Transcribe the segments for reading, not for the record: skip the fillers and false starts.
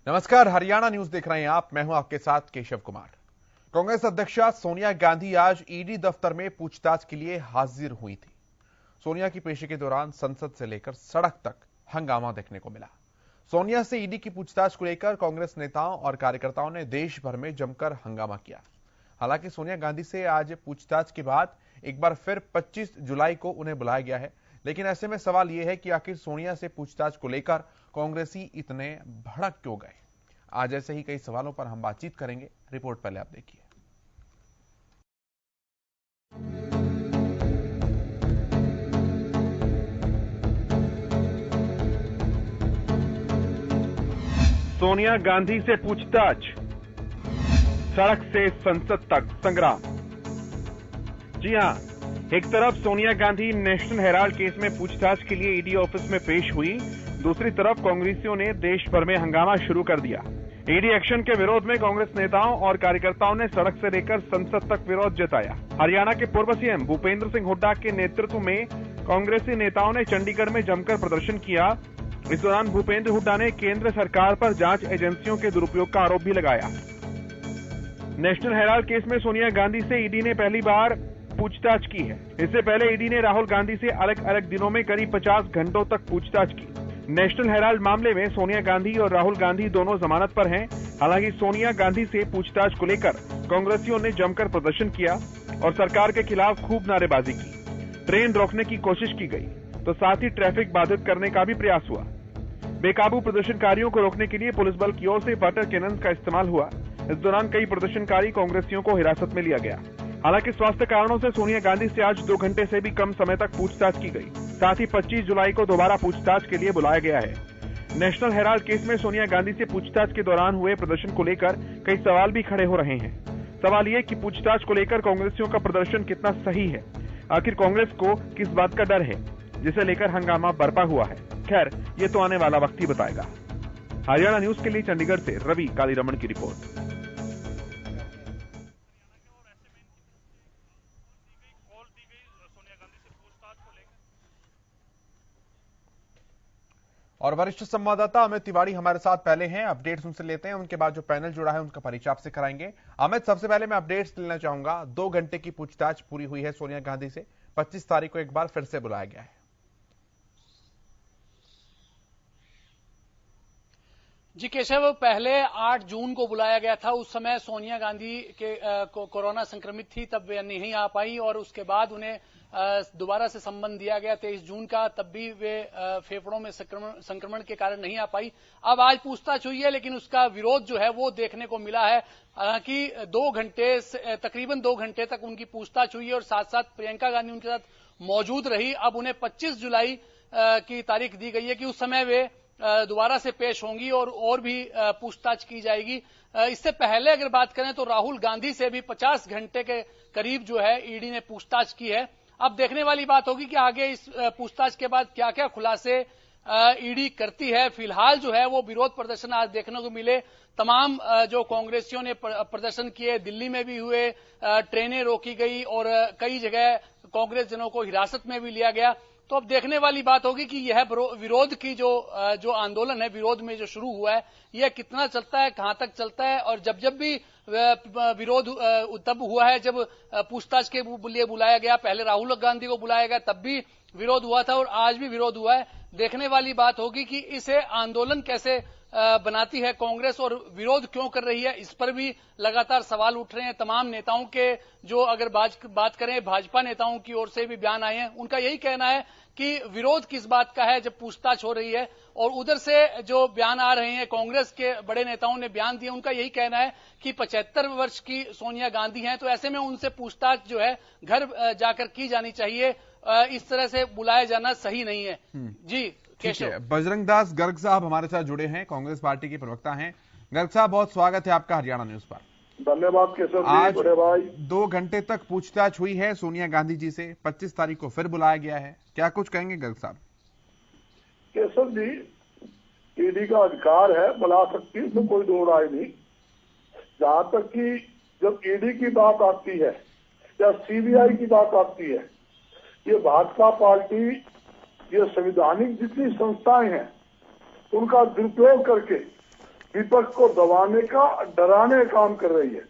नमस्कार, हरियाणा न्यूज देख रहे हैं आप। मैं हूं आपके साथ केशव कुमार। कांग्रेस अध्यक्षा सोनिया गांधी आज ईडी दफ्तर में पूछताछ के लिए हाजिर हुई थी। सोनिया की पेशी के दौरान संसद से लेकर सड़क तक हंगामा देखने को मिला। सोनिया से ईडी की पूछताछ को लेकर कांग्रेस नेताओं और कार्यकर्ताओं ने देश भर में जमकर हंगामा किया। हालांकि सोनिया गांधी से आज पूछताछ के बाद एक बार फिर 25 जुलाई को उन्हें बुलाया गया है, लेकिन ऐसे में सवाल यह है कि आखिर सोनिया से पूछताछ को लेकर कांग्रेसी इतने भड़क क्यों गए। आज ऐसे ही कई सवालों पर हम बातचीत करेंगे। रिपोर्ट पहले आप देखिए। सोनिया गांधी से पूछताछ, सड़क से संसद तक संग्राम। जी हां, एक तरफ Sonia Gandhi national Herald case में पूछताछ के लिए ईडी ऑफिस में पेश हुई, दूसरी तरफ कांग्रेसियों ने देश भर में हंगामा शुरू कर दिया। ईडी एक्शन के विरोध में कांग्रेस नेताओं और कार्यकर्ताओं ने सड़क से लेकर संसद तक विरोध जताया। हरियाणा के पूर्व सीएम भूपेंद्र सिंह हुड्डा के नेतृत्व में कांग्रेसी नेताओं ने चंडीगढ़ में जमकर प्रदर्शन किया। इस दौरान भूपेंद्र हुड्डा ने केंद्र सरकार पर जांच एजेंसियों के दुरुपयोग का आरोप भी लगाया। नेशनल हेराल्ड केस में सोनिया गांधी से ईडी ने पहली बार पूछताछ की है। इससे पहले ईडी ने राहुल गांधी से अलग अलग दिनों में करीब 50 घंटों तक पूछताछ की। नेशनल हेराल्ड मामले में सोनिया गांधी और राहुल गांधी दोनों जमानत पर हैं। हालांकि सोनिया गांधी से पूछताछ को लेकर कांग्रेसियों ने जमकर प्रदर्शन किया और सरकार के खिलाफ खूब नारेबाजी की। ट्रेन रोकने की कोशिश की गई तो साथ ही ट्रैफिक बाधित करने का भी प्रयास हुआ। बेकाबू प्रदर्शनकारियों को रोकने के लिए पुलिस बल की ओर से वाटर कैनन का इस्तेमाल हुआ। इस दौरान कई प्रदर्शनकारी कांग्रेसियों को हिरासत में लिया गया। हालांकि स्वास्थ्य कारणों से सोनिया गांधी से आज 2 घंटे से भी कम समय तक पूछताछ की गई। साथ ही 25 जुलाई को दोबारा पूछताछ के लिए बुलाया गया है। नेशनल हेराल्ड केस में सोनिया गांधी से पूछताछ के दौरान हुए प्रदर्शन को लेकर कई सवाल भी खड़े हो रहे हैं। सवाल ये कि पूछताछ को लेकर कांग्रेसियों का प्रदर्शन कितना सही है। आखिर कांग्रेस को किस बात का डर है जिसे लेकर हंगामा बरपा हुआ है। खैर, ये तो आने वाला वक्त ही बताएगा। हरियाणा न्यूज के लिए चंडीगढ़ से रवि कालीरमण की रिपोर्ट। और वरिष्ठ संवाददाता अमित तिवारी हमारे साथ पहले हैं। अपडेट्स उनसे लेते हैं, उनके बाद जो पैनल जुड़ा है उनका परिचय आपसे कराएंगे। अमित, सबसे पहले मैं अपडेट्स लेना चाहूंगा। 2 घंटे की पूछताछ पूरी हुई है सोनिया गांधी से। 25 तारीख को एक बार फिर से बुलाया गया है। जी केशव, पहले 8 जून को बुलाया गया था। उस समय सोनिया गांधी के कोरोना संक्रमित थी, तब वे नहीं आ पाई और उसके बाद उन्हें दोबारा से संबंध दिया गया 23 जून का, तब भी वे फेफड़ों में संक्रमण के कारण नहीं आ पाई। अब आज पूछताछ हुई है, लेकिन उसका विरोध जो है वो देखने को मिला है। हालांकि 2 घंटे तकरीबन 2 घंटे तक उनकी पूछताछ हुई है और साथ साथ प्रियंका गांधी उनके साथ मौजूद रही। अब उन्हें 25 जुलाई की तारीख दी गई है कि उस समय वे दोबारा से पेश होंगी और भी पूछताछ की जाएगी। इससे पहले अगर बात करें तो राहुल गांधी से भी 50 घंटे के करीब जो है ईडी ने पूछताछ की है। अब देखने वाली बात होगी कि आगे इस पूछताछ के बाद क्या क्या खुलासे ईडी करती है। फिलहाल जो है वो विरोध प्रदर्शन आज देखने को मिले। तमाम जो कांग्रेसियों ने प्रदर्शन किए, दिल्ली में भी हुए, ट्रेनें रोकी गई और कई जगह कांग्रेस जनों को हिरासत में भी लिया गया। तो अब देखने वाली बात होगी कि यह विरोध की जो आंदोलन है, विरोध में जो शुरू हुआ है, यह कितना चलता है, कहां तक चलता है। और जब भी विरोध तब हुआ है जब पूछताछ के लिए बुलाया गया, पहले राहुल गांधी को बुलाया गया तब भी विरोध हुआ था और आज भी विरोध हुआ है। देखने वाली बात होगी कि इसे आंदोलन कैसे बनाती है कांग्रेस और विरोध क्यों कर रही है, इस पर भी लगातार सवाल उठ रहे हैं। तमाम नेताओं के जो अगर बात करें, भाजपा नेताओं की ओर से भी बयान आए हैं। उनका यही कहना है कि विरोध किस बात का है जब पूछताछ हो रही है, और उधर से जो बयान आ रहे हैं, कांग्रेस के बड़े नेताओं ने बयान दिए, उनका यही कहना है कि 75 वर्ष की सोनिया गांधी हैं, तो ऐसे में उनसे पूछताछ जो है घर जाकर की जानी चाहिए। इस तरह से बुलाया जाना सही नहीं है। जी केशव। बजरंग दास गर्ग साहब हमारे साथ जुड़े हैं, कांग्रेस पार्टी के प्रवक्ता हैं। गर्ग साहब, बहुत स्वागत है आपका हरियाणा न्यूज पर। धन्यवाद केशव जी। आज बड़े भाई 2 घंटे तक पूछताछ हुई है सोनिया गांधी जी से। 25 तारीख को फिर बुलाया गया है, क्या कुछ कहेंगे गर्ग साहब? केशव जी, ईडी का अधिकार है, बुला सकती है, इसमें कोई दो राय नहीं। जहां तक कि जब ईडी की बात आती है या सीबीआई की बात आती है, ये भाजपा पार्टी, ये संवैधानिक जितनी संस्थाएं हैं, उनका दुरुपयोग करके विपक्ष को दबाने का, डराने का काम कर रही है।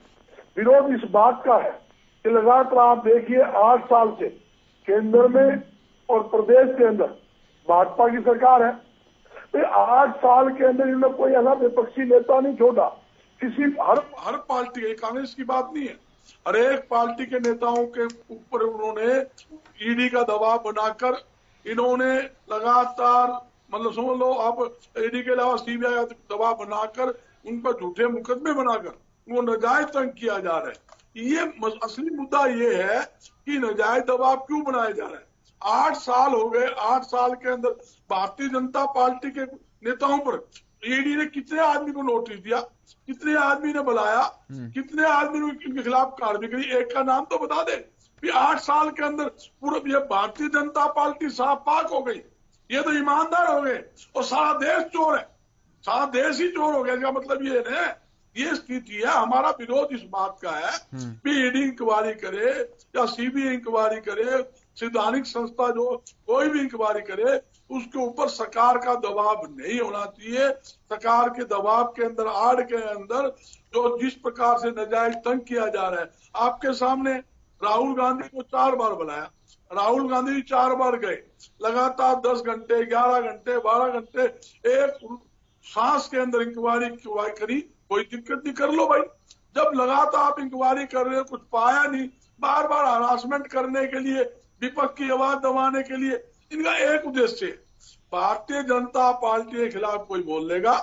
विरोध इस बात का है कि लगातार आप देखिए 8 साल से केंद्र में और प्रदेश के अंदर भाजपा की सरकार है। तो 8 साल के अंदर इन्होंने कोई ऐसा विपक्षी नेता नहीं छोड़ा। किसी हर पार्टी, कांग्रेस की बात नहीं है, हर एक पार्टी के नेताओं के ऊपर उन्होंने ईडी का दबाव बनाकर इन्होंने लगातार, मतलब समझ लो आप, ईडी के अलावा सीबीआई का दबाव बनाकर उन पर झूठे मुकदमे बनाकर वो नाजायज तंग किया जा रहा है। ये असली मुद्दा ये है कि नाजायज दबाव क्यों बनाया जा रहा है। 8 साल हो गए, 8 साल के अंदर भारतीय जनता पार्टी के नेताओं पर ईडी ने कितने आदमी को नोटिस दिया, कितने आदमी ने बुलाया, कितने आदमी ने इनके खिलाफ कार्रवाई करी, एक का नाम तो बता दे। 8 साल के अंदर पूरा ये भारतीय जनता पार्टी साफ पाक हो गई, ये तो ईमानदार हो गए और सारा देश चोर है, सारा देश ही चोर हो गया। इसका मतलब ये है, ये स्थिति है। हमारा विरोध इस बात का है कि ईडी इंक्वायरी करे या सीबीआई इंक्वायरी करे, संवैधानिक संस्था जो कोई भी इंक्वायरी करे, उसके ऊपर सरकार का दबाव नहीं होना चाहिए। सरकार के दबाव के अंदर, आड़ के अंदर जो जिस प्रकार से नाजायज तंग किया जा रहा है, आपके सामने राहुल गांधी को 4 बार बुलाया, राहुल गांधी 4 बार गए, लगातार 10 घंटे, 11 घंटे, 12 घंटे एक सांस के अंदर इंक्वायरी करी। कोई दिक्कत नहीं, कर लो भाई। जब लगातार आप इंक्वायरी कर रहे हो, कुछ पाया नहीं, बार बार हरासमेंट करने के लिए, विपक्ष की आवाज दबाने के लिए, इनका एक उद्देश्य है, भारतीय जनता पार्टी के खिलाफ कोई बोल लेगा,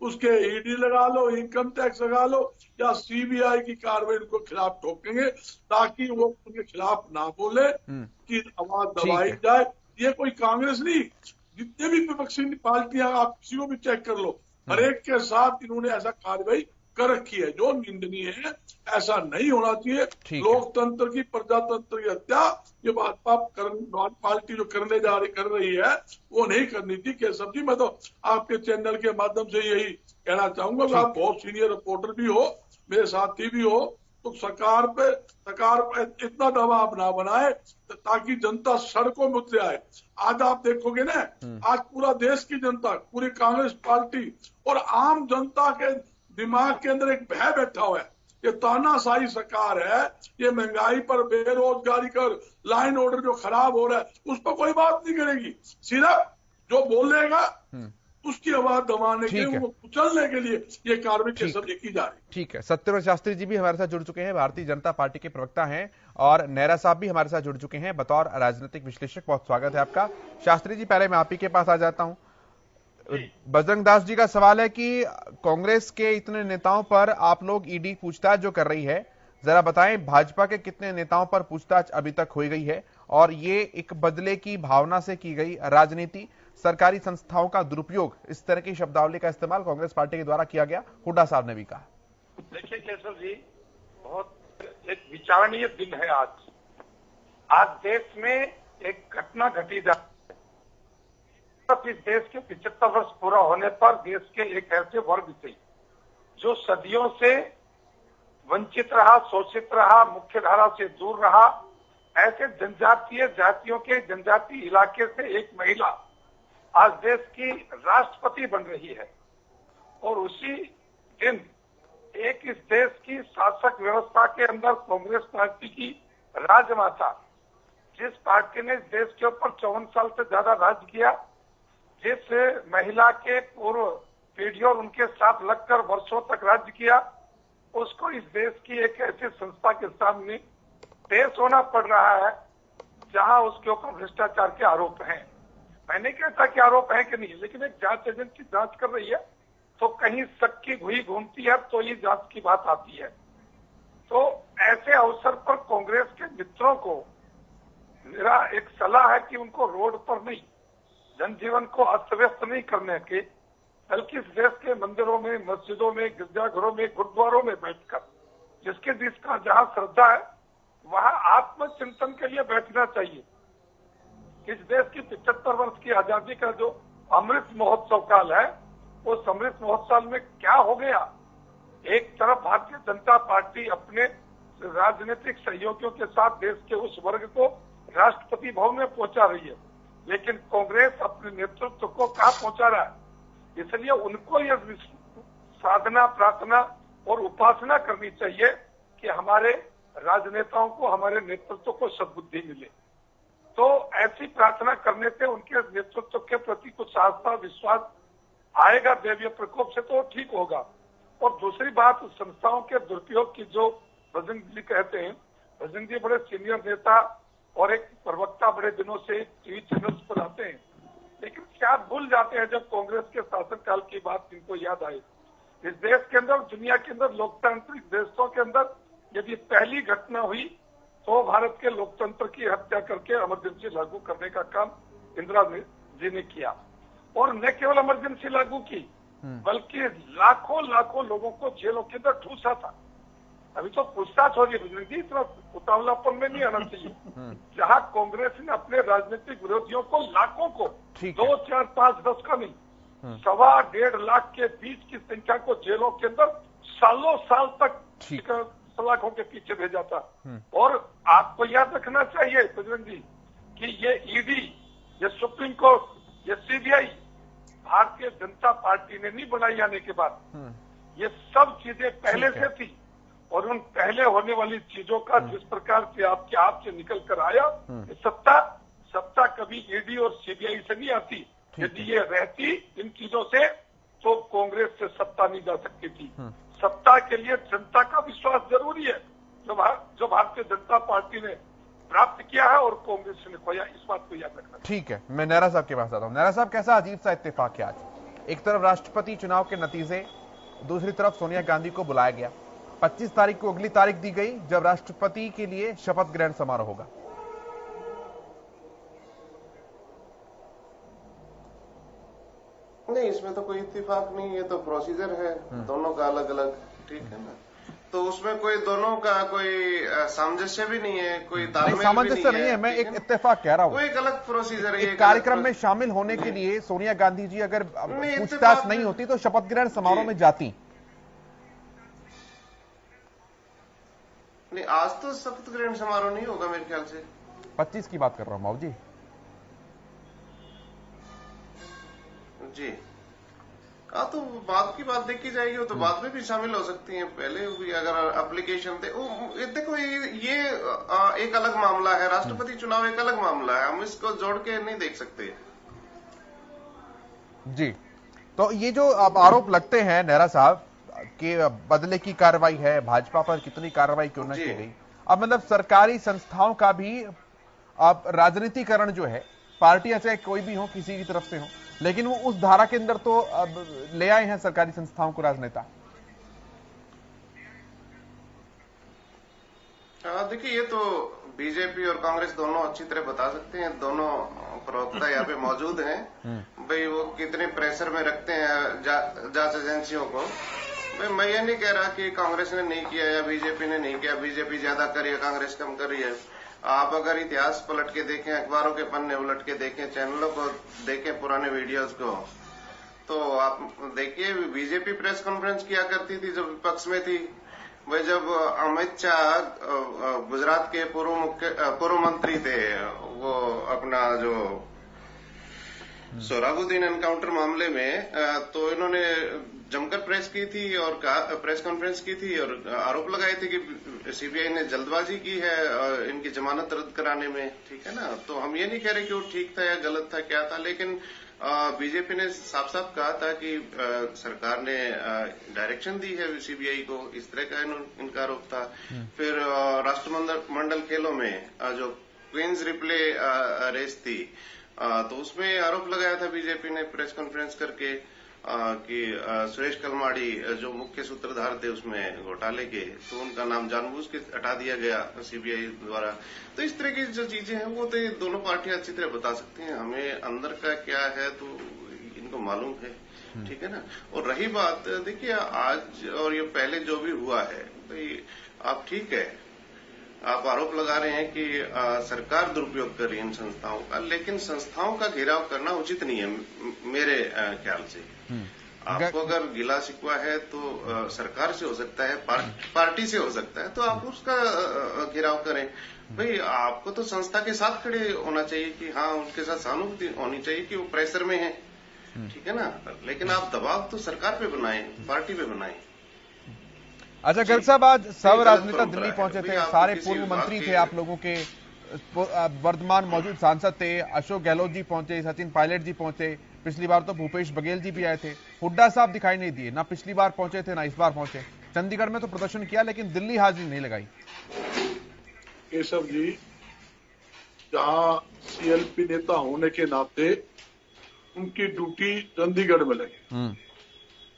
उसके ईडी लगा लो, इनकम टैक्स लगा लो या सीबीआई की कार्रवाई उनको खिलाफ ठोकेंगे ताकि वो उनके खिलाफ ना बोले कि आवाज दबाई जाए। ये कोई कांग्रेस नहीं, जितने भी विपक्षी पार्टियां आप किसी को भी चेक कर लो, हर एक के साथ इन्होंने ऐसा कार्रवाई कर रखी है जो निंदनीय है। ऐसा नहीं होना चाहिए। लोकतंत्र की, प्रजातंत्र की हत्या ये भाजपा पार्टी जो कर रही है वो नहीं करनी थी। केशव जी, मैं तो आपके चैनल के माध्यम से यही कहना चाहूंगा कि आप बहुत सीनियर रिपोर्टर भी हो, मेरे साथी भी हो, तो सरकार पे इतना दबाव ना बनाए ताकि जनता सड़कों में उतरे आए। आज आप देखोगे ना, आज पूरा देश की जनता, पूरी कांग्रेस पार्टी और आम जनता के दिमाग के अंदर एक भय बैठा हुआ है। ये तानाशाही सरकार है, ये महंगाई पर, बेरोजगारी कर, लाइन ऑर्डर जो खराब हो रहा है, उस पर कोई बात नहीं करेगी। सिर्फ जो बोलेगा उसकी आवाज दबाने के, वो कुचलने के लिए ये कार्रवाई की जा रही। ठीक है, सत्यव्रत शास्त्री जी भी हमारे साथ जुड़ चुके हैं, भारतीय जनता पार्टी के प्रवक्ता हैं, और नेहरा साहब भी हमारे साथ जुड़ चुके हैं बतौर राजनीतिक विश्लेषक। बहुत स्वागत है आपका। शास्त्री जी, पहले मैं आप ही के पास आ जाता हूं। बजरंग दास जी का सवाल है कि कांग्रेस के इतने नेताओं पर आप लोग ईडी पूछताछ जो कर रही है, जरा बताएं भाजपा के कितने नेताओं पर पूछताछ अभी तक हो गई है, और ये एक बदले की भावना से की गई राजनीति, सरकारी संस्थाओं का दुरुपयोग, इस तरह की शब्दावली का इस्तेमाल कांग्रेस पार्टी के द्वारा किया गया, हुड्डा साहब ने भी कहा। देखिए केशव जी, बहुत एक विचारणीय दिन है आज देश में एक घटना घटी जा, इस देश के 75 वर्ष पूरा होने पर देश के एक ऐसे वर्ग से जो सदियों से वंचित रहा, शोषित रहा, मुख्य धारा से दूर रहा, ऐसे जनजातीय जातियों के जनजातीय इलाके से एक महिला आज देश की राष्ट्रपति बन रही है। और उसी दिन एक इस देश की शासक व्यवस्था के अंदर कांग्रेस पार्टी की राजमाता, जिस पार्टी ने इस देश के ऊपर 54 साल से ज्यादा राज किया, जिस महिला के पूर्व पीढ़ियों उनके साथ लगकर वर्षों तक राज्य किया, उसको इस देश की एक ऐसी संस्था के सामने पेश होना पड़ रहा है जहां उसके ऊपर भ्रष्टाचार के आरोप हैं। मैं नहीं कहता कि आरोप है कि नहीं, लेकिन एक जांच एजेंसी जांच कर रही है, तो कहीं शक की घुई घूमती है तो ये जांच की बात आती है। तो ऐसे अवसर पर कांग्रेस के मित्रों को मेरा एक सलाह है कि उनको रोड पर नहीं, जनजीवन को अस्त व्यस्त नहीं करने के, बल्कि इस देश के मंदिरों में, मस्जिदों में, गिरजाघरों में, गुरुद्वारों में बैठकर जिसके जिसका जहां श्रद्धा है वहां आत्मचिंतन के लिए बैठना चाहिए। इस देश की 75 वर्ष की आजादी का जो अमृत महोत्सव काल है, उस अमृत महोत्सव में क्या हो गया। एक तरफ भारतीय जनता पार्टी अपने राजनीतिक सहयोगियों के साथ देश के उस वर्ग को राष्ट्रपति भवन में पहुंचा रही है, लेकिन कांग्रेस अपने नेतृत्व को कहां पहुंचा रहा है। इसलिए उनको यह साधना, प्रार्थना और उपासना करनी चाहिए कि हमारे राजनेताओं को, हमारे नेतृत्व को सद्बुद्धि मिले। तो ऐसी प्रार्थना करने से उनके नेतृत्व के प्रति कुछ आस्था, विश्वास आएगा दैवीय प्रकोप से, तो ठीक होगा। और दूसरी बात, संस्थाओं के दुरुपयोग की जो बजरंग जी कहते हैं, बजरंग जी बड़े सीनियर नेता और एक प्रवक्ता, बड़े दिनों से टीवी चैनल्स पर आते हैं, लेकिन क्या भूल जाते हैं जब कांग्रेस के शासनकाल की बात इनको याद आए। इस देश के अंदर, दुनिया के अंदर, लोकतांत्रिक देशों के अंदर यदि पहली घटना हुई तो भारत के लोकतंत्र की हत्या करके इमरजेंसी लागू करने का काम इंदिरा जी ने किया। और न केवल इमरजेंसी लागू की, बल्कि लाखों लाखों लोगों को जेलों के अंदर ठूसा था। अभी तो पूछताछ हो रही है बजरंग जी, इतना उतावलापन में नहीं आना चाहिए। जहां कांग्रेस ने अपने राजनीतिक विरोधियों को, लाखों को, 2, 4, 5, 10 का नहीं, 1.25 लाख के बीच की संख्या को जेलों के अंदर सालों साल तक सलाखों के पीछे भेजा था। और आपको याद रखना चाहिए बजरंग जी कि ये ईडी, ये सुप्रीम कोर्ट, ये सीबीआई भारतीय जनता पार्टी ने नहीं बनाई आने के बाद, ये सब चीजें पहले से थी। और उन पहले होने वाली चीजों का जिस प्रकार से आपके आप से निकल कर आया, सत्ता कभी ईडी और सीबीआई से नहीं आती। यदि ये रहती इन चीजों से तो कांग्रेस से सत्ता नहीं जा सकती थी। सत्ता के लिए जनता का विश्वास जरूरी है, जो भारतीय जनता पार्टी ने प्राप्त किया है और कांग्रेस ने खोया, इस बात को याद रखना। ठीक है, मैं नेहरा साहब के पास आता हूं। नेहरा साहब, कैसा अजीब सा इत्तेफाक है आज। एक तरफ राष्ट्रपति चुनाव के नतीजे, दूसरी तरफ सोनिया गांधी को बुलाया गया। 25 तारीख को अगली तारीख दी गई जब राष्ट्रपति के लिए शपथ ग्रहण समारोह होगा। नहीं, इसमें तो कोई इत्तेफाक नहीं, ये तो प्रोसीजर है दोनों का अलग अलग, ठीक है ना। तो उसमें कोई दोनों का कोई सामंजस्य भी नहीं है, कोई तालमेल सामंजस्य नहीं है। मैं एक इत्तेफाक कह रहा हूँ, वो एक अलग प्रोसीजर है। एक कार्यक्रम में शामिल होने के लिए सोनिया गांधी जी अगर पूछताछ नहीं होती तो शपथ ग्रहण समारोह में जाती। नहीं, आज तो शपथ ग्रहण समारोह नहीं होगा मेरे ख्याल से। 25 की बात कर रहा हूं माऊ जी। जी तो बाद की बात देखी जाएगी, वो तो बाद में भी शामिल हो सकती हैं, पहले भी अगर एप्लीकेशन थे। देखो ये एक अलग मामला है, राष्ट्रपति चुनाव एक अलग मामला है, हम इसको जोड़ के नहीं देख सकते। जी, तो ये जो अब आरोप लगते हैं नेहरा साहब कि बदले की कार्रवाई है, भाजपा पर कितनी कार्रवाई क्यों न की गई, अब मतलब सरकारी संस्थाओं का भी अब राजनीतिकरण जो है, पार्टियां चाहे कोई भी हो, किसी की तरफ से हो, लेकिन वो उस धारा के अंदर तो अब ले आए हैं सरकारी संस्थाओं को राजनेता। देखिए, ये तो बीजेपी और कांग्रेस दोनों अच्छी तरह बता सकते हैं, दोनों प्रवक्ता यहाँ पे मौजूद हैं। भाई वो कितने प्रेशर में रखते हैं जांच एजेंसियों को। भाई मैं ये नहीं कह रहा कि कांग्रेस ने नहीं किया या बीजेपी ने नहीं किया, बीजेपी ज्यादा कर रही है, कांग्रेस कम कर रही है। आप अगर इतिहास पलट के देखें, अखबारों के पन्ने उलट के देखें, चैनलों को देखें, पुराने वीडियोस को, तो आप देखिए बीजेपी प्रेस कॉन्फ्रेंस किया करती थी जब विपक्ष में थी। वह जब अमित शाह गुजरात के पूर्व मंत्री थे, वो अपना जो सोहराबुद्दीन एनकाउंटर मामले में, तो इन्होंने जमकर प्रेस की थी और प्रेस कॉन्फ्रेंस की थी और आरोप लगाए थे कि सीबीआई ने जल्दबाजी की है इनकी जमानत रद्द कराने में, ठीक है ना। तो हम ये नहीं कह रहे कि वो ठीक था या गलत था, क्या था, लेकिन बीजेपी ने साफ साफ कहा था कि सरकार ने डायरेक्शन दी है सीबीआई को, इस तरह का इनका आरोप था। फिर राष्ट्रमंडल खेलों में जो क्वींस रिप्ले रेस थी, तो उसमें आरोप लगाया था बीजेपी ने प्रेस कॉन्फ्रेंस करके कि सुरेश कलमाड़ी जो मुख्य सूत्रधार थे उसमें घोटाले के, तो उनका नाम जानबूझ के हटा दिया गया सीबीआई द्वारा। तो इस तरह की जो चीजें हैं वो तो ये दोनों पार्टियां अच्छी तरह बता सकती हैं, हमें अंदर का क्या है तो इनको मालूम है, ठीक है ना। और रही बात, देखिए आज और ये पहले जो भी हुआ है, भाई आप ठीक है, आप आरोप लगा रहे हैं कि सरकार दुरुपयोग कर रही है इन संस्थाओं का, लेकिन संस्थाओं का घेराव करना उचित नहीं है मेरे ख्याल से। आपको अगर गिला शिकवा है तो सरकार से हो सकता है, पार्टी से हो सकता है, तो आप उसका घेराव करें। भाई आपको तो संस्था के साथ खड़े होना चाहिए कि हाँ, उनके साथ सहानुभूति होनी चाहिए कि वो प्रेशर में है, ठीक है ना, लेकिन आप दबाव तो सरकार पे बनाएं, पार्टी पे बनाएं। अच्छा गर्ग साहब, आज सब राजनेता दिल्ली है। पहुंचे थे, आप सारे किसी पूर्व विभाग मंत्री के- थे आप लोगों के, वर्तमान मौजूद सांसद थे, अशोक गहलोत जी पहुंचे, सचिन पायलट जी पहुंचे, पिछली बार तो भूपेश बघेल जी भी आए थे, हुड्डा साहब दिखाई नहीं दिए, ना पिछली बार पहुंचे थे ना इस बार पहुंचे। चंडीगढ़ में तो प्रदर्शन किया लेकिन दिल्ली हाजिरी नहीं लगाई। केशव जी, जहां सीएलपी नेता होने के नाते उनकी ड्यूटी चंडीगढ़ में लगी,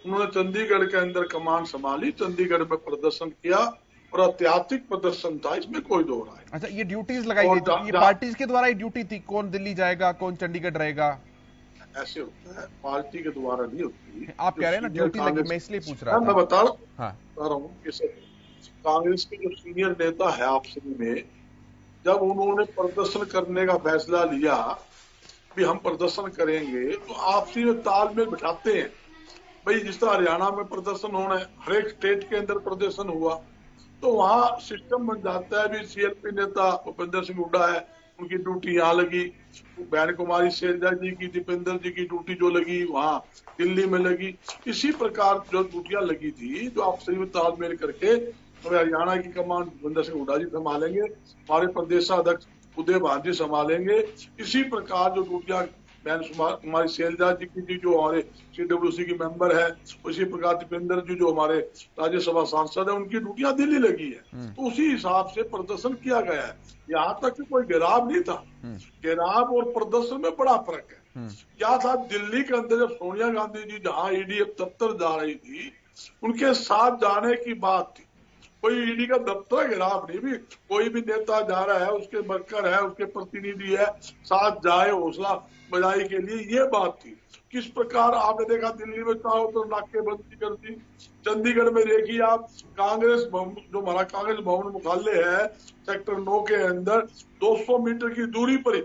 उन्होंने चंडीगढ़ के अंदर कमान संभाली, चंडीगढ़ में प्रदर्शन किया और ऐतिहासिक प्रदर्शन था, इसमें कोई दो राय। अच्छा, ये ड्यूटीज लगाई गई थी, ये पार्टीज के द्वारा ही ड्यूटी थी, कौन दिल्ली जाएगा कौन चंडीगढ़ रहेगा? ऐसे होता है, पार्टी के द्वारा नहीं होती। आप कह रहे हैं ना ड्यूटी लगी, मैं इसलिए पूछ रहा था। मैं बता हाँ, रहा हूँ कि कांग्रेस के जो सीनियर नेता है आपसी में, जब उन्होंने प्रदर्शन करने का फैसला लिया भी हम प्रदर्शन करेंगे, तो आपसी में तालमेल बिठाते हैं। भाई जिस तरह हरियाणा में प्रदर्शन होना है, हर एक स्टेट के अंदर प्रदर्शन हुआ, तो वहाँ सिस्टम बन जाता है। भी सीएलपी नेता भूपेंद्र सिंह हुड्डा है, उनकी ड्यूटी यहाँ लगी, बहन कुमारी शैलजा जी की, दीपेंद्र जी की ड्यूटी जो लगी वहाँ दिल्ली में लगी। इसी प्रकार जो ड्यूटियां लगी थी, जो आपसी में तालमेल करके हरियाणा की कमान भूपेंद्र सिंह हुड्डा जी संभालेंगे, हमारे प्रदेशाध्यक्ष उदय भान जी संभालेंगे। इसी प्रकार जो ड्यूटियां बहन कुमारी शैलजा जी की, जो हमारे सीडब्ल्यूसी की मेंबर है, उसी प्रकार दीपेंद्र जी जो हमारे राज्यसभा सांसद है, उनकी ड्यूटियां दिल्ली लगी है। तो उसी हिसाब से प्रदर्शन किया गया है। यहाँ तक कि कोई गिराव नहीं था, गिराव और प्रदर्शन में बड़ा फर्क है। क्या था, दिल्ली के अंदर जब सोनिया गांधी जी जहाँ ईडीएफ दफ्तर जा रही थी, उनके साथ जाने की बात थी, कोई ईडी का दफ्तर गिराव नहीं। भी कोई भी नेता जा रहा है, उसके वर्कर है, उसके प्रतिनिधि है, साथ जाए हौसला बजाई के लिए, ये बात थी। किस प्रकार आपने देखा दिल्ली में चाहो तो नाकेबंदी कर दी, चंडीगढ़ में देखिए आप, कांग्रेस भवन जो हमारा कांग्रेस भवन मुख्यालय है सेक्टर 9 के अंदर 200 मीटर की दूरी पर ही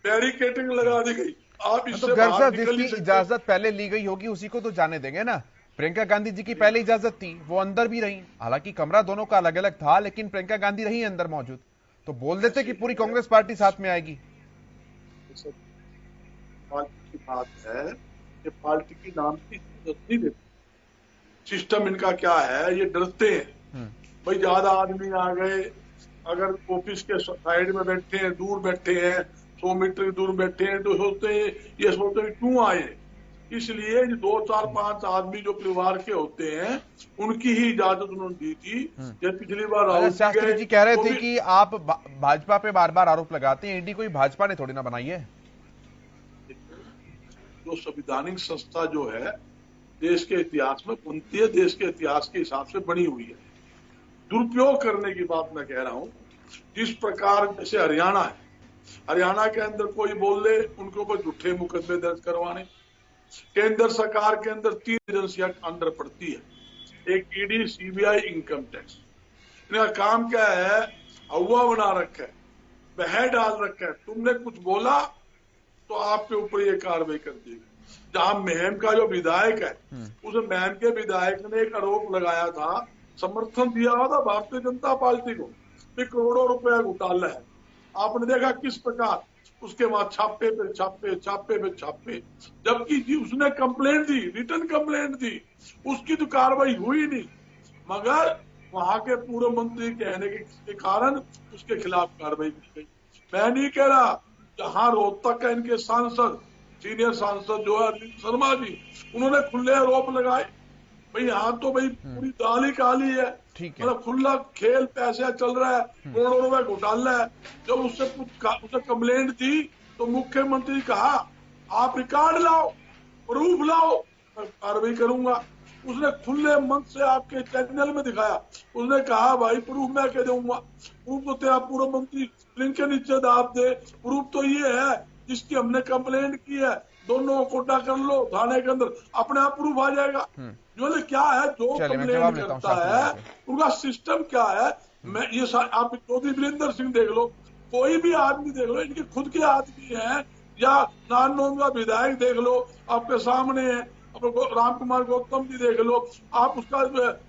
बैरिकेडिंग लगा दी गई। आप इससे तो बाहर निकल जिसकी नहीं सकते। इजाजत पहले ली गई होगी उसी को तो जाने देंगे ना। प्रियंका गांधी जी की पहले इजाजत थी, वो अंदर भी रही, हालांकि कमरा दोनों का अलग अलग था, लेकिन प्रियंका गांधी रही अंदर मौजूद, तो बोल देते कि पूरी कांग्रेस पार्टी साथ में आएगी। पार्टी की बात है कि पार्टी की नाम की नहीं देती। सिस्टम इनका क्या है, ये डरते हैं भाई ज्यादा आदमी आ गए, अगर ऑफिस के साइड में बैठे हैं, दूर बैठे हैं, 100 मीटर दूर बैठे हैं, तो सोचते हैं, ये सोचते हैं क्यों आए। इसलिए 2, 4, 5 आदमी जो परिवार के होते हैं, उनकी ही इजाजत उन्होंने दी थी। जब पिछली बार राहुल शास्त्री जी कह रहे थे कि आप भाजपा पे बार बार आरोप लगाते हैं, ईडी कोई भाजपा ने थोड़ी ना बनाई है। जो संवैधानिक संस्था जो है देश के इतिहास में बनती है, देश के इतिहास के हिसाब से बनी हुई है। दुरुपयोग करने की बात मैं कह रहा हूं। जिस प्रकार जैसे हरियाणा है, हरियाणा के अंदर कोई बोल ले, उनके ऊपर झूठे मुकदमे दर्ज करवाने। केंद्र सरकार के अंदर 3 एजेंसियां अंडर पड़ती है, एक ईडी, सीबीआई, इनकम टैक्स। इनका काम क्या है, हवा बना रखा है, बह डाल रखा है। तुमने कुछ बोला तो आपके ऊपर ये कार्रवाई कर देगी। जहां महम का जो विधायक है, उस महम के विधायक ने एक आरोप लगाया था, समर्थन दिया हुआ था भारतीय जनता पार्टी को, करोड़ों रुपया घोटाला है। आपने देखा किस प्रकार उसके बाद छापे पे छापे, छापे पे छापे, जबकि जी उसने कंप्लेंट दी, रिटर्न कंप्लेंट दी, उसकी तो कार्रवाई हुई नहीं। मगर वहां के पूर्व मंत्री कहने के कारण उसके खिलाफ कार्रवाई की गई। मैं नहीं कह रहा, जहां रोहतक का इनके सांसद, सीनियर सांसद जो है अरविंद शर्मा जी, उन्होंने खुले आरोप लगाए। भाई यहाँ तो भाई पूरी दाल ही काली है, मतलब खुला खेल, पैसे चल रहा है, करोड़ों रुपए घोटाला है। जब उससे कंप्लेंट दी तो मुख्यमंत्री कहा आप रिकॉर्ड लाओ, प्रूफ लाओ, मैं कार्रवाई करूंगा। उसने खुले मंच से आपके चैनल में दिखाया, उसने कहा भाई प्रूफ मैं कह दूंगा, प्रूफ तो तेरा पूर्व मंत्री लिंक के नीचे दाब दे, प्रूफ तो ये है जिसकी हमने कंप्लेंट की है, दोनों कोटा कर लो थाने के अंदर, अपने आप प्रूफ आ जाएगा। जो क्या है, जो कंप्लेंट करता है उनका सिस्टम क्या है। मैं ये आप चौधरी वीरेंद्र सिंह देख लो, कोई भी आदमी देख लो, इनके खुद के आदमी है, या नानों का विधायक देख लो, आपके सामने है, राम कुमार गौतम जी देख लो, आप उसका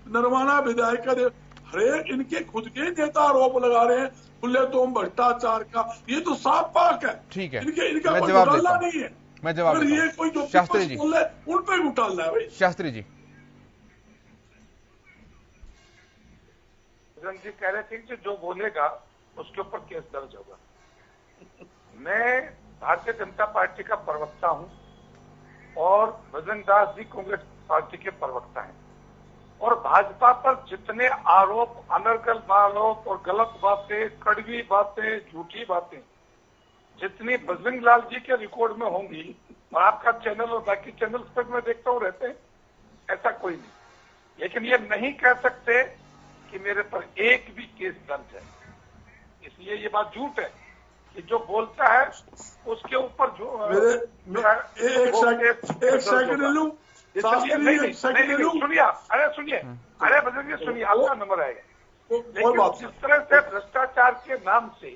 नरवाना विधायक का देख, हरेक इनके खुद के नेता आरोप लगा रहे हैं खुले तो भ्रष्टाचार का। ये तो साफ पाक है, ठीक है, इनका कोई घोटाला नहीं है। मैं जवाब और ये कोई जो शास्त्री जी बोल रहा है उन पे उठाना है भाई। शास्त्री जी जी कह रहे थे कि जो बोलेगा उसके ऊपर केस दर्ज होगा। मैं भारतीय जनता पार्टी का प्रवक्ता हूं और बजरंग दास जी कांग्रेस पार्टी के प्रवक्ता हैं और भाजपा पर जितने आरोप, अनर्गल आरोप और गलत बातें, कड़वी बातें, झूठी बातें जितनी बजरंग लाल जी के रिकॉर्ड में होंगी और आपका चैनल और बाकी चैनल्स पर मैं देखता हूं रहते हैं, ऐसा कोई नहीं। लेकिन ये नहीं कह सकते कि मेरे पर एक भी केस दर्ज है, इसलिए ये बात झूठ है कि जो बोलता है उसके ऊपर जो एक सेकंड ले लूं, सुनिए, अरे बजरंग जी सुनिए, आपका नंबर आएगा। लेकिन जिस तरह से भ्रष्टाचार के नाम से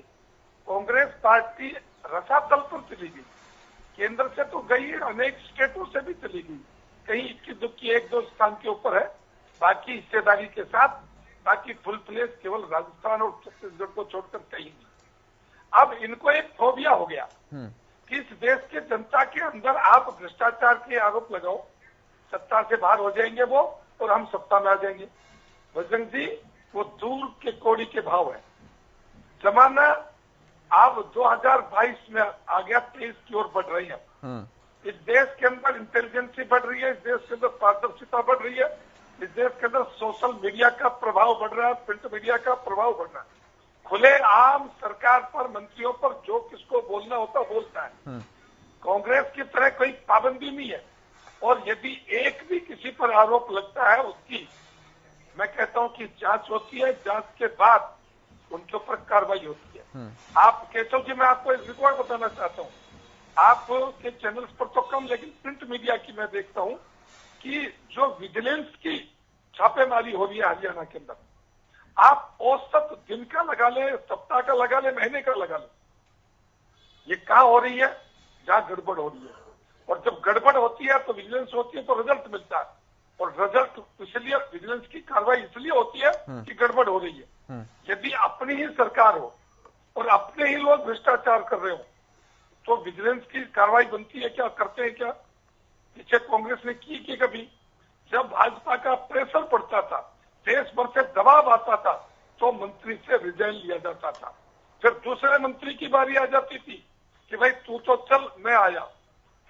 कांग्रेस पार्टी रसातल पर चली गई, केंद्र से तो गई, अनेक स्टेटों से भी चली गई, कहीं इक्की दुक्की एक दो स्थान के ऊपर है, बाकी हिस्सेदारी के साथ बाकी फुल प्लेस केवल राजस्थान और छत्तीसगढ़ को छोड़कर कहीं नहीं। अब इनको एक फोबिया हो गया कि इस देश के जनता के अंदर आप भ्रष्टाचार के आरोप लगाओ, सत्ता से बाहर हो जाएंगे वो और हम सत्ता में आ जाएंगे। बजरंग जी वो दूर के कौड़ी के भाव है। जमाना अब 2022 में आ गया, 23 की ओर बढ़ रही है। इस देश के अंदर इंटेलिजेंसी बढ़ रही है, इस देश के अंदर पारदर्शिता बढ़ रही है, इस देश के अंदर सोशल मीडिया का प्रभाव बढ़ रहा है, प्रिंट मीडिया का प्रभाव बढ़ रहा है। खुले आम सरकार पर, मंत्रियों पर जो किसको बोलना होता बोलता है। कांग्रेस की तरह कोई पाबंदी नहीं है और यदि एक भी किसी पर आरोप लगता है उसकी मैं कहता हूं कि जांच होती है, जांच के बाद उनके ऊपर कार्रवाई होती है। आप केशव जी, मैं आपको एक रिकॉर्ड बताना चाहता हूं, आपके चैनल्स पर तो कम लेकिन प्रिंट मीडिया की मैं देखता हूं कि जो विजिलेंस की छापेमारी हो रही है हरियाणा के अंदर, आप औसत दिन का लगा ले, सप्ताह का लगा ले, महीने का लगा ले, ये कहां हो रही है? जहां गड़बड़ हो रही है। और जब गड़बड़ होती है तो विजिलेंस होती है तो रिजल्ट मिलता है, और रिजल्ट इसलिए विजिलेंस की कार्रवाई इसलिए होती है कि गड़बड़ हो रही है। यदि अपनी ही सरकार हो और अपने ही लोग भ्रष्टाचार कर रहे हो तो विजिलेंस की कार्रवाई बनती है क्या? करते हैं क्या? पीछे कांग्रेस ने की कभी? जब भाजपा का प्रेशर पड़ता था, देश भर से दबाव आता था तो मंत्री से रिजाइन लिया जाता था, फिर दूसरे मंत्री की बारी आ जाती थी कि भाई तू तो चल, मैं आया,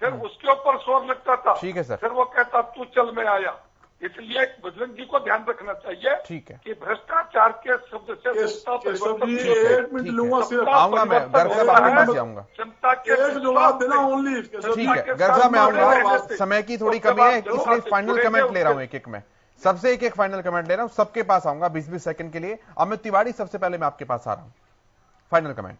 फिर उसके ऊपर शोर लगता था, ठीक है सर, फिर वो कहता तू चल, मैं आया। इसलिए बजरंग जी को ध्यान रखना चाहिए, ठीक है, कि भ्रष्टाचार के शब्द से एक मिनट लूंगा, सिर्फ आऊंगा मैं, गर्ग साहब आपके पास आऊंगा, जनता के जवाब देना ओनली। ठीक है, गर्ग साहब मैं आऊंगा, समय की थोड़ी कमी है इसलिए फाइनल कमेंट ले रहा हूं, एक में सबसे एक फाइनल कमेंट ले रहा हूं, सबके पास आऊंगा 20-20 सेकंड के लिए। अमित तिवारी, सबसे पहले मैं आपके पास आ रहा हूं, फाइनल कमेंट।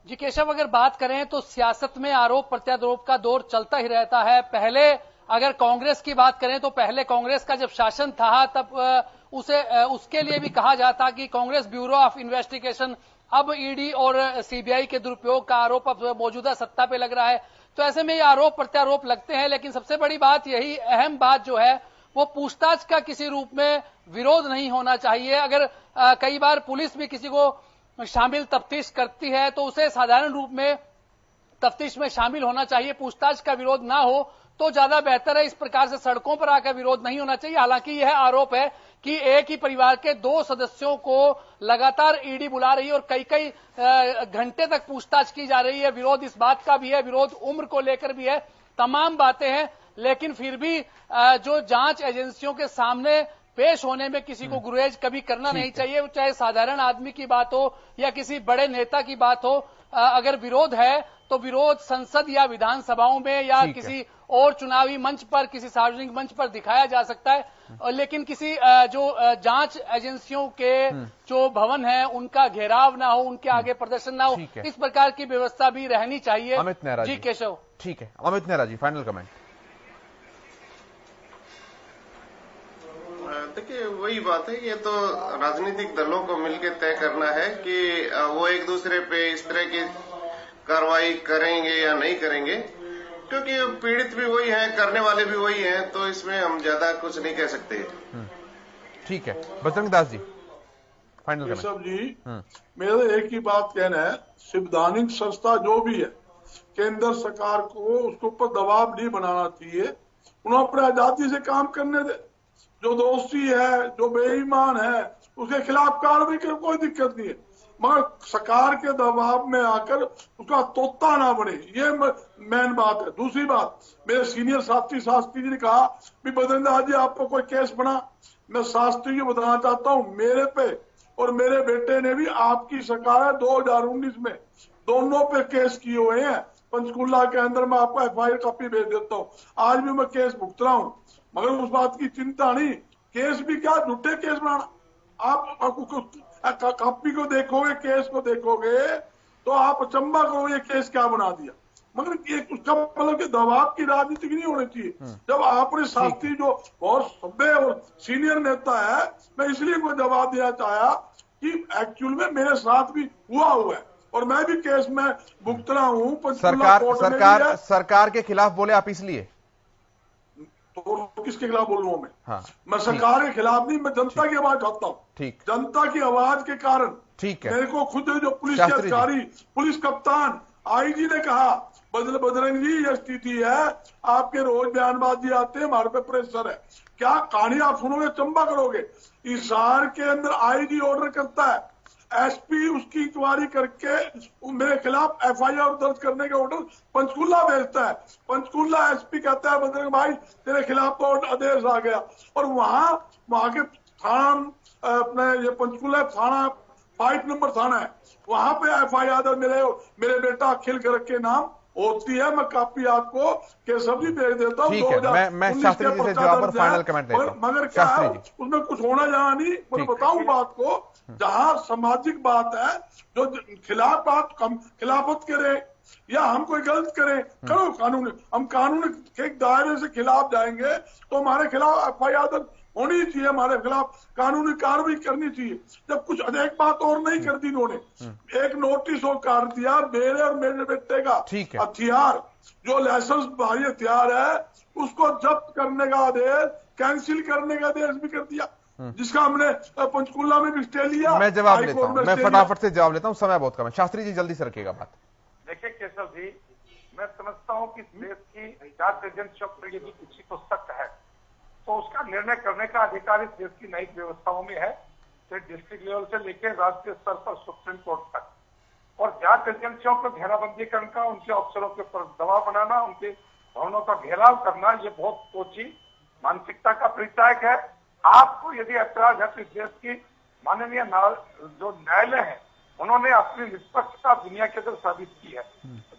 जी केशव, अगर बात करें तो सियासत में आरोप प्रत्यारोप का दौर चलता ही रहता है। पहले अगर कांग्रेस की बात करें तो पहले कांग्रेस का जब शासन था तब उसके लिए भी कहा जाता कि कांग्रेस ब्यूरो ऑफ इन्वेस्टिगेशन, अब ईडी और सीबीआई के दुरुपयोग का आरोप अब मौजूदा सत्ता पे लग रहा है। तो ऐसे में ये आरोप प्रत्यारोप लगते हैं, लेकिन सबसे बड़ी बात यही अहम बात जो है वो पूछताछ का किसी रूप में विरोध नहीं होना चाहिए। अगर कई बार पुलिस भी किसी को शामिल तफ्तीश करती है तो उसे साधारण रूप में तफ्तीश में शामिल होना चाहिए, पूछताछ का विरोध ना हो तो ज्यादा बेहतर है। इस प्रकार से सड़कों पर आकर विरोध नहीं होना चाहिए। हालांकि यह आरोप है कि एक ही परिवार के 2 सदस्यों को लगातार ईडी बुला रही है और कई घंटे तक पूछताछ की जा रही है। विरोध इस बात का भी है, विरोध उम्र को लेकर भी है, तमाम बातें हैं, लेकिन फिर भी जो जांच एजेंसियों के सामने पेश होने में किसी को गुरेज कभी करना नहीं चाहिए, चाहे साधारण आदमी की बात हो या किसी बड़े नेता की बात हो। अगर विरोध है तो विरोध संसद या विधानसभाओं में या किसी और चुनावी मंच पर, किसी सार्वजनिक मंच पर दिखाया जा सकता है, लेकिन किसी जो जांच एजेंसियों के जो भवन है उनका घेराव ना हो, उनके आगे प्रदर्शन ना हो, इस प्रकार की व्यवस्था भी रहनी चाहिए। अमित नेहरा जी केशव। ठीक है, अमित नेहरा जी, फाइनल कमेंट। देखिए वही बात है, ये तो राजनीतिक दलों को मिलकर तय करना है कि वो एक दूसरे पे इस तरह की कार्रवाई करेंगे या नहीं करेंगे, क्योंकि पीड़ित भी वही हैं, करने वाले भी वही हैं, तो इसमें हम ज्यादा कुछ नहीं कह सकते। ठीक है, बजरंग दास जी फाइनल केशव जी, मेरा एक ही बात कहना है, संवैधानिक संस्था जो भी है, केंद्र सरकार को उसके ऊपर दबाव नहीं बनाना चाहिए। उन्हें अपने आजादी से काम करने दे। जो दोषी है, जो बेईमान है, उसके खिलाफ कार्रवाई की कोई दिक्कत नहीं है, मगर सरकार के दबाव में आकर उसका तोता ना बने, ये मेन बात है। दूसरी बात, मेरे सीनियर साथी शास्त्री जी ने कहा कि बद्रीनाथ जी आपको कोई केस बना। मैं शास्त्री जी बताना चाहता हूँ, मेरे पे और मेरे बेटे ने भी आपकी सरकार है 2019 में दोनों पे केस किए हुए हैं। पंचकुला के अंदर मैं आपको FIR कॉपी भेज देता हूँ। आज भी मैं केस भुगत रहा हूँ, मगर उस बात की चिंता नहीं। केस भी क्या, झूठे केस बनाना। आप कॉपी को देखोगे, केस को देखोगे तो आप अचंबा करोगे, केस क्या बना दिया। मगर ये उसका मतलब कि दबाव की राजनीति नहीं होनी चाहिए। जब आपने शास्त्री जो बहुत सभ्य और सीनियर नेता है, मैं इसलिए कोई जवाब देना चाहा कि एक्चुअल में मेरे साथ भी हुआ है और मैं भी केस में भुगत रहा हूँ। सरकार के खिलाफ बोले आप इसलिए? तो किसके खिलाफ बोलूँ मैं? हाँ, मैं सरकार के खिलाफ नहीं, मैं जनता की आवाज उठाता हूँ। ठीक, जनता की आवाज के कारण ठीक है। मेरे को खुद जो पुलिस के अधिकारी, पुलिस कप्तान, IG ने कहा बजरंग जी ये स्थिति है, आपके रोज बयानबाजी आते हैं, हमारे पे प्रेशर है। क्या कहानी आप सुनोगे, चंबा करोगे। हिसार के अंदर IG ऑर्डर करता है, SP उसकी इंक्वायरी करके मेरे खिलाफ FIR दर्ज करने का ऑर्डर पंचकुला भेजता है। पंचकुला SP कहता है बजरंग भाई तेरे खिलाफ तो आदेश आ गया, और वहां के थाना अपने ये पंचकुला थाना 5 नंबर थाना है, वहां पे FIR मेरे बेटा अखिल गर्ग के नाम होती है। मैं कॉपी आपको केशव जी भेज देता हूँ। ठीक है, मैं शास्त्री जी से जवाब और फाइनल कमेंट देता हूं। मगर क्या है, उसमें कुछ होना जाना नहीं। मैं बताऊं बात को, जहां सामाजिक बात है, जो खिलाफ बात खिलाफत करे या हम कोई गलत करें, करो कानून। हम कानून के दायरे से खिलाफ जाएंगे तो हमारे खिलाफ FIR होनी चाहिए, हमारे खिलाफ कानूनी कार्रवाई करनी चाहिए। जब कुछ अनेक बात और नहीं कर दी इन्होंने, एक नोटिस और काट दिया मेरे और मेरे बेटे का हथियार, जो लाइसेंस भारी हथियार है, उसको जब्त करने का आदेश, कैंसिल करने का आदेश भी कर दिया, जिसका हमने पंचकुला में भी स्टे लिया। मैं जवाब लेता हूं, मैं फटाफट से जवाब लेता हूं, समय बहुत कम है। शास्त्री जी जल्दी से रखिएगा बात। देखिए केशव जी, मैं समझता हूं कि देश की जांच एजेंसियों पर यदि किसी को शक है तो उसका निर्णय करने का अधिकार इस देश की न्यायिक व्यवस्थाओं में है, चाहे डिस्ट्रिक्ट लेवल से लेकर राष्ट्रीय स्तर पर सुप्रीम कोर्ट तक। और जांच एजेंसियों पर घेराबंदी करना, उनके अफसरों के ऊपर दबाव बनाना, उनके भवनों का घेराव करना, ये बहुत ओछी मानसिकता का परिचायक है। आपको यदि ऐतराज है तो इस देश की माननीय जो न्यायालय है, उन्होंने अपनी निष्पक्षता दुनिया के अंदर साबित की है।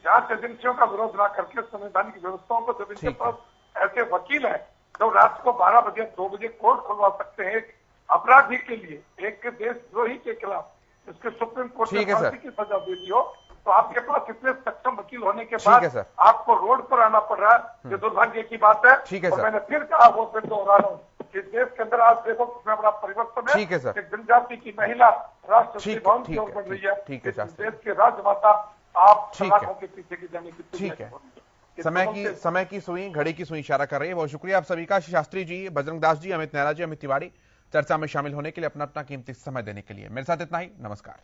जांच एजेंसियों का विरोध न करके संवैधानिक व्यवस्थाओं को, जब इनके पास ऐसे वकील है तो रात को 12 बजे 2 बजे कोर्ट खुलवा सकते हैं एक अपराधी के लिए, एक देशद्रोही के खिलाफ इसके सुप्रीम कोर्ट ने फांसी की सजा दे दी हो, तो आपके पास इतने सक्षम वकील होने के बाद आपको रोड पर आना पड़ रहा है, ये दुर्भाग्य की बात है। और मैंने फिर कहा, वो फिर दोहरा रहा हूँ, इस देश के अंदर आज देखो कितना बड़ा परिवर्तन है। एक जनजाति की महिला राष्ट्रपति भवन की ओर बढ़ रही है। देश की राजमाता आप सलाखों के पीछे की जाने की। ठीक है, समय की सुई, घड़ी की सुई इशारा कर रही है। बहुत शुक्रिया आप सभी का, शास्त्री जी, बजरंग दास जी, अमित नेहरा जी, अमित तिवारी, चर्चा में शामिल होने के लिए, अपना कीमती समय देने के लिए। मेरे साथ इतना ही, नमस्कार।